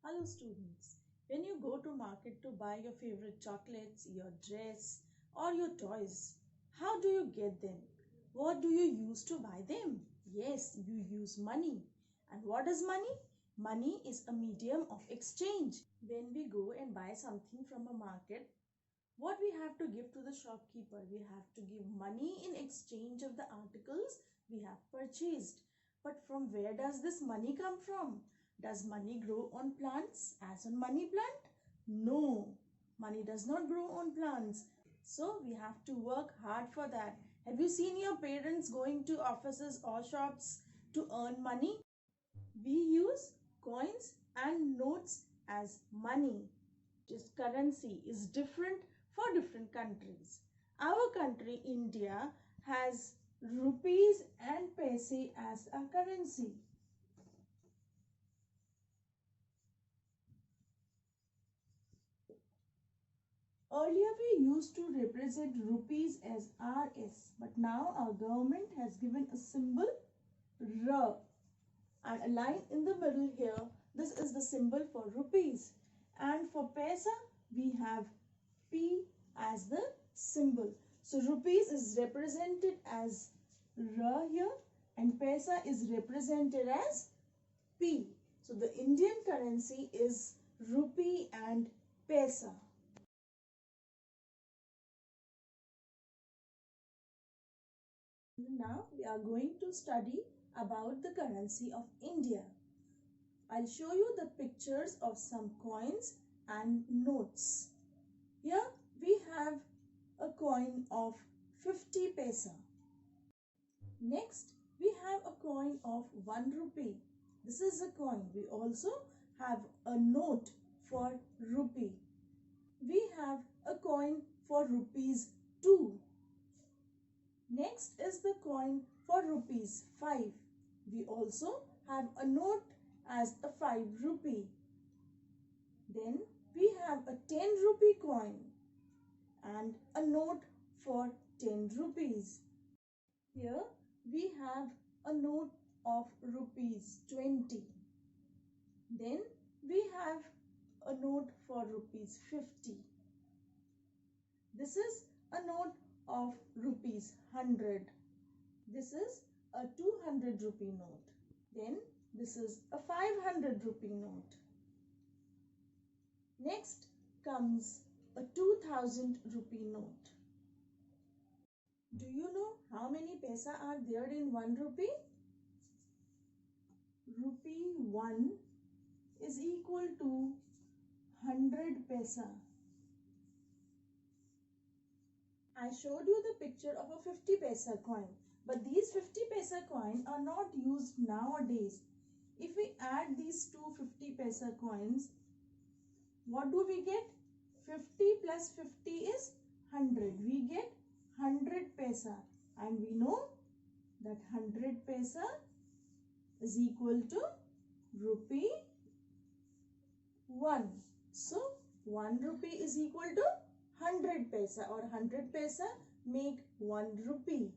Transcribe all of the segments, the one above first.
Hello students, when you go to market to buy your favorite chocolates, your dress or your toys, how do you get them? What do you use to buy them? Yes, you use money. And what is money? Money is a medium of exchange. When we go and buy something from a market, what we have to give to the shopkeeper? We have to give money in exchange of the articles we have purchased. But from where does this money come from? Does money grow on plants as on money plant? No, money does not grow on plants. So we have to work hard for that. Have you seen your parents going to offices or shops to earn money? We use coins and notes as money. Just currency is different for different countries. Our country, India, has rupees and paise as a currency. Earlier we used to represent rupees as RS, but now our government has given a symbol R and a line in the middle here. This is the symbol for rupees, and for paisa we have P as the symbol. So rupees is represented as R here and paisa is represented as P. So the Indian currency is rupee and paisa. Now we are going to study about the currency of India. I'll show you the pictures of some coins and notes. Here we have a coin of 50 paisa. Next we have a coin of 1 rupee. This is a coin. We also have a note for rupee. We have a coin for rupees 2. Next is the coin for rupees 5. We also have a note as a 5 rupee. Then we have a 10 rupee coin and a note for 10 rupees. Here we have a note of rupees 20. Then we have a note for rupees 50. This is a note of rupees 100. This is a 200 rupee note. Then this is a 500 rupee note. Next comes a 2000 rupee note. Do you know how many paisa are there in 1 rupee? Rupee 1 is equal to 100 paisa. I showed you the picture of a 50 paisa coin, but these 50 paisa coins are not used nowadays. If we add these two 50 paisa coins, what do we get? 50 plus 50 is 100. We get 100 paisa, and we know that 100 paisa is equal to rupee 1. So 1 rupee is equal to 100 paisa, or 100 paisa make 1 rupee.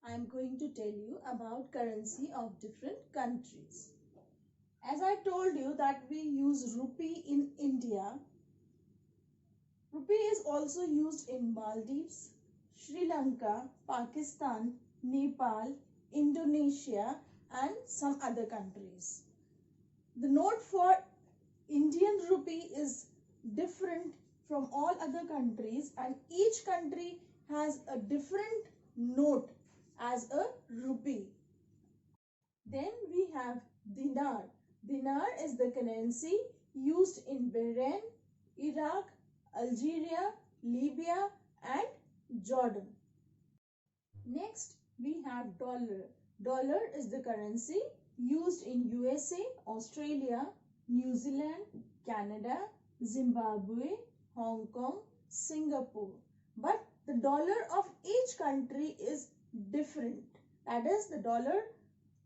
I am going to tell you about currency of different countries. As I told you that we use rupee in India, rupee is also used in Maldives, Sri Lanka, Pakistan, Nepal, Indonesia and some other countries. The note for Indian rupee is different from all other countries, and each country has a different note as a rupee. Then we have dinar. Dinar is the currency used in Bahrain, Iraq, Algeria, Libya and Jordan. Next we have dollar. Dollar is the currency used in USA, Australia, New Zealand, Canada, Zimbabwe, Hong Kong, Singapore. But the dollar of each country is different. That is, the dollar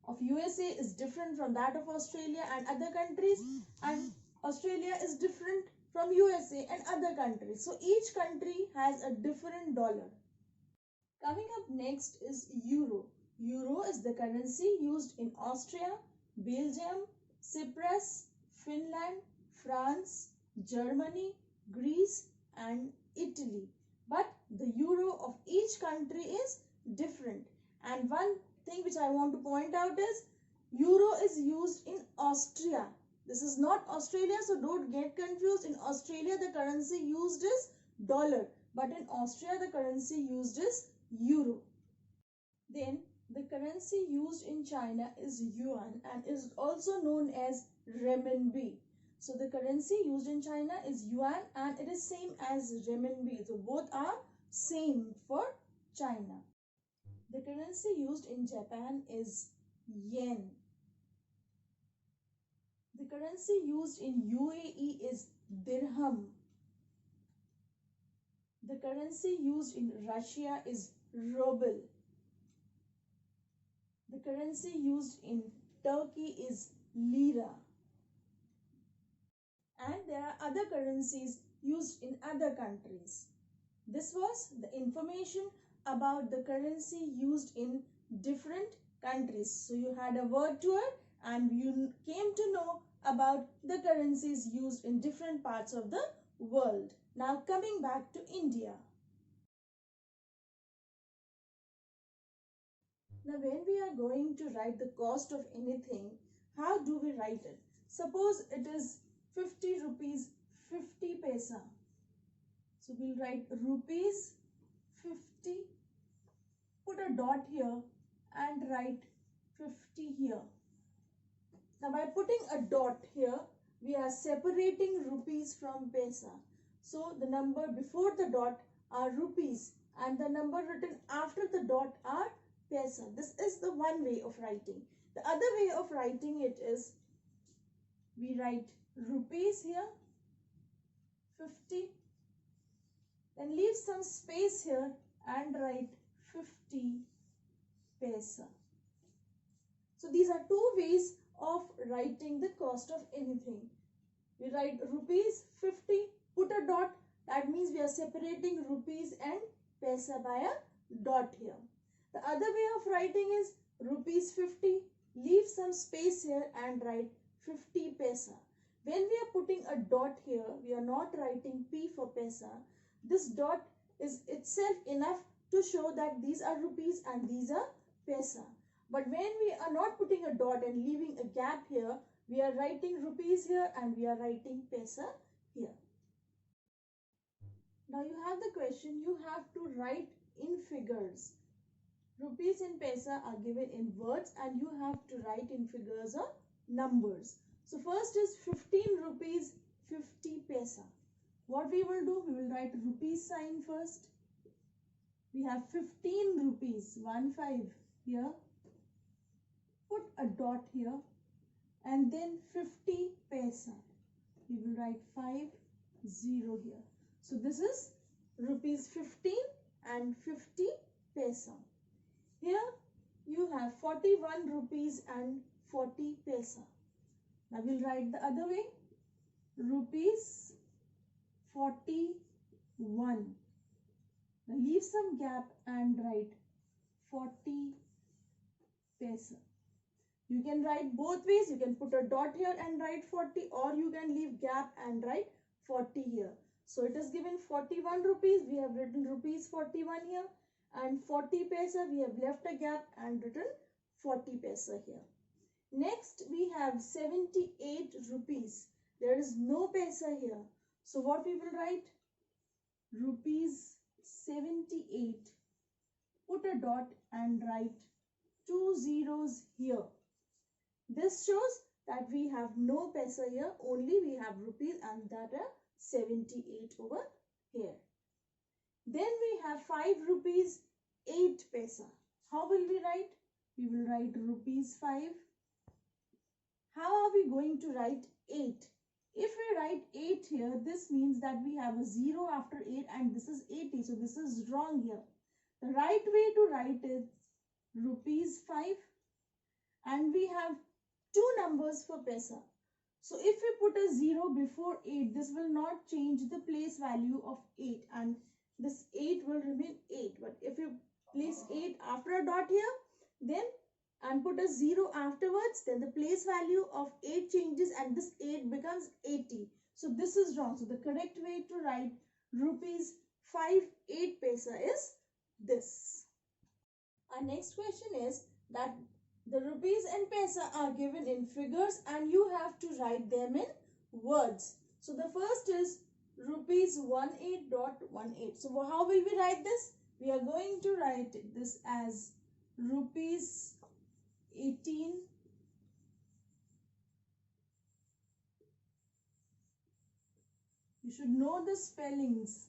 of USA is different from that of Australia and other countries, and Australia is different from USA and other countries. So each country has a different dollar. Coming up next is euro. Euro is the currency used in Austria, Belgium, Cyprus, Finland, France, Germany, Greece and Italy. But the euro of each country is different. And one thing which I want to point out is euro is used in Austria. This is not Australia, so don't get confused. In Australia, the currency used is dollar, but in Austria, the currency used is euro. Then the currency used in China is yuan and is also known as renminbi. So the currency used in China is yuan and it is same as renminbi. So both are same for China. The currency used in Japan is yen. The currency used in UAE is dirham. The currency used in Russia is ruble. The currency used in Turkey is lira. And there are other currencies used in other countries. This was the information about the currency used in different countries. So you had a word tour and you came to know about the currencies used in different parts of the world. Now coming back to India. Now when we are going to write the cost of anything, how do we write it? Suppose it is 50 rupees 50 paisa. So we'll write rupees 50, put a dot here and write 50 here. Now by putting a dot here, we are separating rupees from paisa. So the number before the dot are rupees and the number written after the dot are paisa. This is the one way of writing. The other way of writing it is, we write rupees here, 50, then leave some space here and write 50 paisa. So these are two ways of writing the cost of anything. We write rupees 50, put a dot, that means we are separating rupees and paisa by a dot here. The other way of writing is rupees 50, leave some space here and write 50 paisa. When we are putting a dot here, we are not writing P for paisa. This dot is itself enough to show that these are rupees and these are paisa. But when we are not putting a dot and leaving a gap here, we are writing rupees here and we are writing paisa here. Now you have the question, you have to write in figures. Rupees and paisa are given in words and you have to write in figures or numbers. So first is 15 rupees 50 paisa. What we will do, we will write rupees sign first. We have 15 rupees, 15 here. Put a dot here and then 50 paisa. We will write 50 here. So this is rupees 15 and 50 paisa. Here you have 41 rupees and 40 paisa. Now we'll write the other way. Rupees 41. Now leave some gap and write 40 paisa. You can write both ways. You can put a dot here and write 40 or you can leave gap and write 40 here. So it is given 41 rupees. We have written rupees 41 here and 40 paisa. We have left a gap and written 40 paisa here. Next we have 78 rupees. There is no paisa here. So what we will write? Rupees 78. Put a dot and write 2 zeros here. This shows that we have no paisa here, only we have rupees and that are 78 over here. Then we have 5 rupees 8 paisa. How will we write? We will write rupees 5. How are we going to write 8? If we write 8 here, this means that we have a 0 after 8 and this is 80. So this is wrong here. The right way to write is rupees 5 and we have two numbers for paisa. So if we put a 0 before 8, this will not change the place value of 8 and this 8 will remain 8. But if you place 8 after a dot here, then and put a 0 afterwards, then the place value of 8 changes and this 8 becomes 80. So this is wrong. So the correct way to write rupees 5 8 paisa is this. Our next question is that the rupees and paisa are given in figures and you have to write them in words. So the first is rupees 18.18. So how will we write this? We are going to write this as rupees 18 you should know the spellings,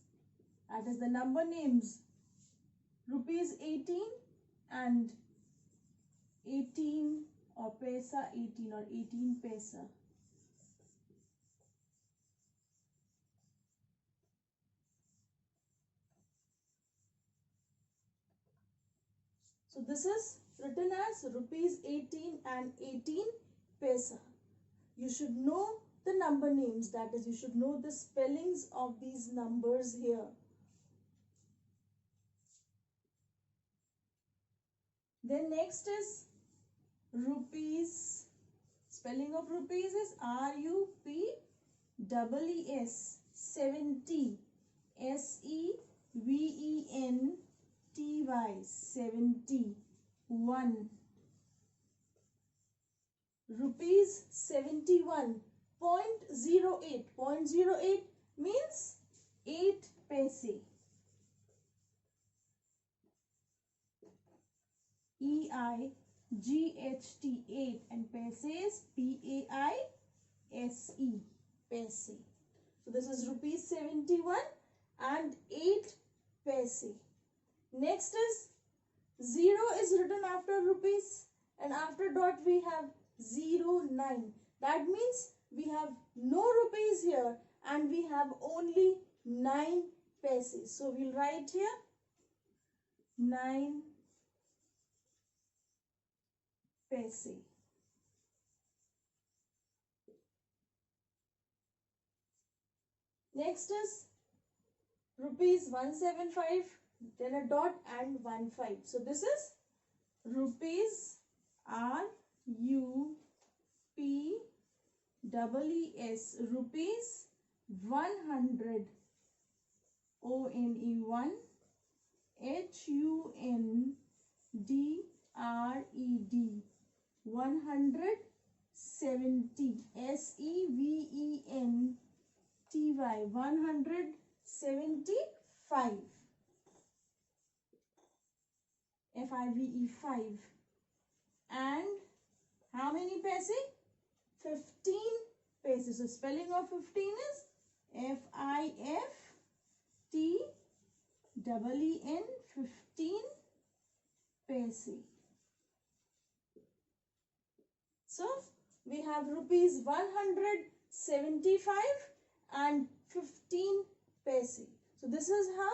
that is the number names, rupees 18 and 18 or paisa 18 or 18 paisa. So this is written as rupees 18 and 18 paisa. You should know the number names, that is you should know the spellings of these numbers here. Then next is rupees. Spelling of rupees is RUPEES 70 SEVENTY 71 rupees 71.08. 0.08 means 8 paise. EIGHT 8 and paise is PAISE paise. So this is rupees 71 and 8 paise. Next is 0 is written after rupees and after dot we have 09. That means we have no rupees here and we have only 9 paise. So we'll write here 9 paise. Next is rupees 175, then a dot and 15. So this is rupees RUPEES rupees 100 ONE 100 170 SEVENTY 175 FIVE 5 and how many paise? 15 paise. So spelling of 15 is FIFTEEN 15 paise. So we have rupees 175 and 15 paise. So this is how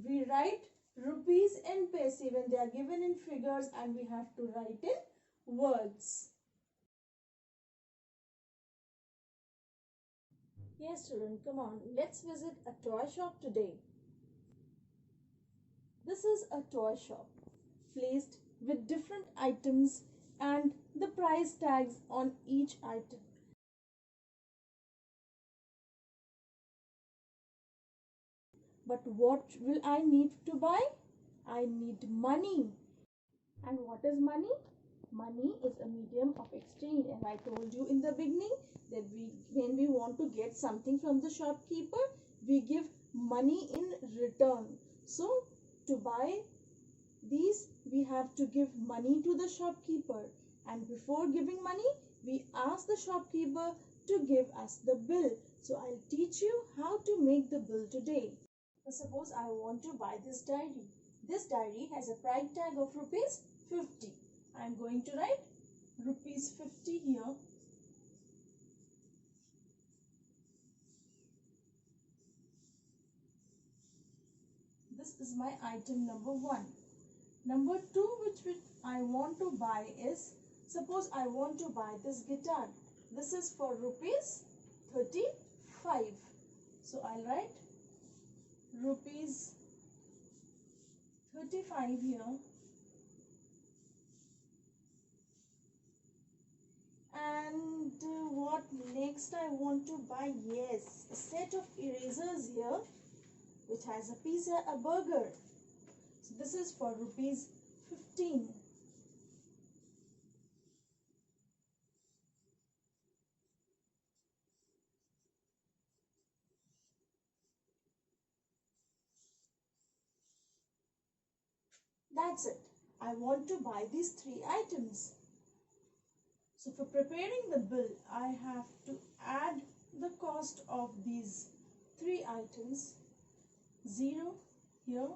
we write rupees and paise when they are given in figures and we have to write in words. Yes student, come on, let's visit a toy shop today. This is a toy shop placed with different items and the price tags on each item. But what will I need to buy? I need money. And what is money? Money is a medium of exchange, and I told you in the beginning that when we want to get something from the shopkeeper, we give money in return. So to buy these, we have to give money to the shopkeeper, and before giving money, we ask the shopkeeper to give us the bill. So I'll teach you how to make the bill today. So suppose I want to buy this diary. This diary has a price tag of rupees 50. I am going to write rupees 50 here. This is my item number 1. Number 2 which I want to buy is, suppose I want to buy this guitar. This is for rupees 35. So I'll write rupees 35 here. next I want to buy, yes, a set of erasers here which has a pizza, a burger. So this is for rupees 15. That's it. I want to buy these 3 items. So for preparing the bill, I have to add the cost of these 3 items. 0 here,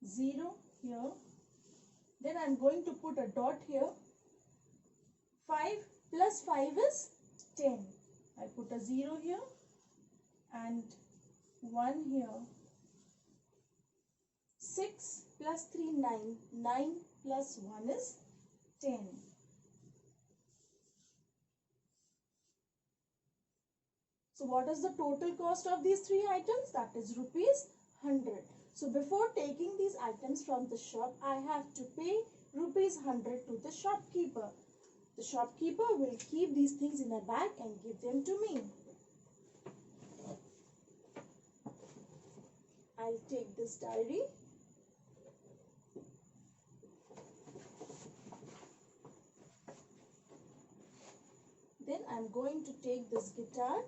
0 here. Then I'm going to put a dot here. 5 plus 5 is 10. I put a 0 here and 1 here. 6 plus 3, 9. 9 plus 1 is 10. So what is the total cost of these 3 items? That is rupees 100. So before taking these items from the shop, I have to pay rupees 100 to the shopkeeper. The shopkeeper will keep these things in a bag and give them to me. I'll take this diary. Then I'm going to take this guitar.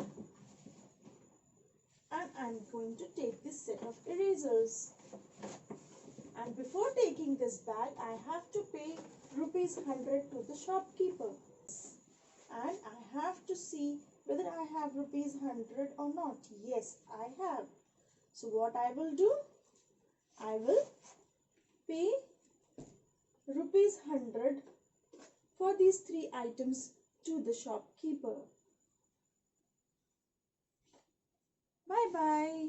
And I'm going to take this set of erasers. And before taking this bag, I have to pay rupees 100 to the shopkeeper. And I have to see whether I have rupees 100 or not. Yes, I have. So what I will do? I will pay rupees 100 for these 3 items to the shopkeeper. Bye-bye.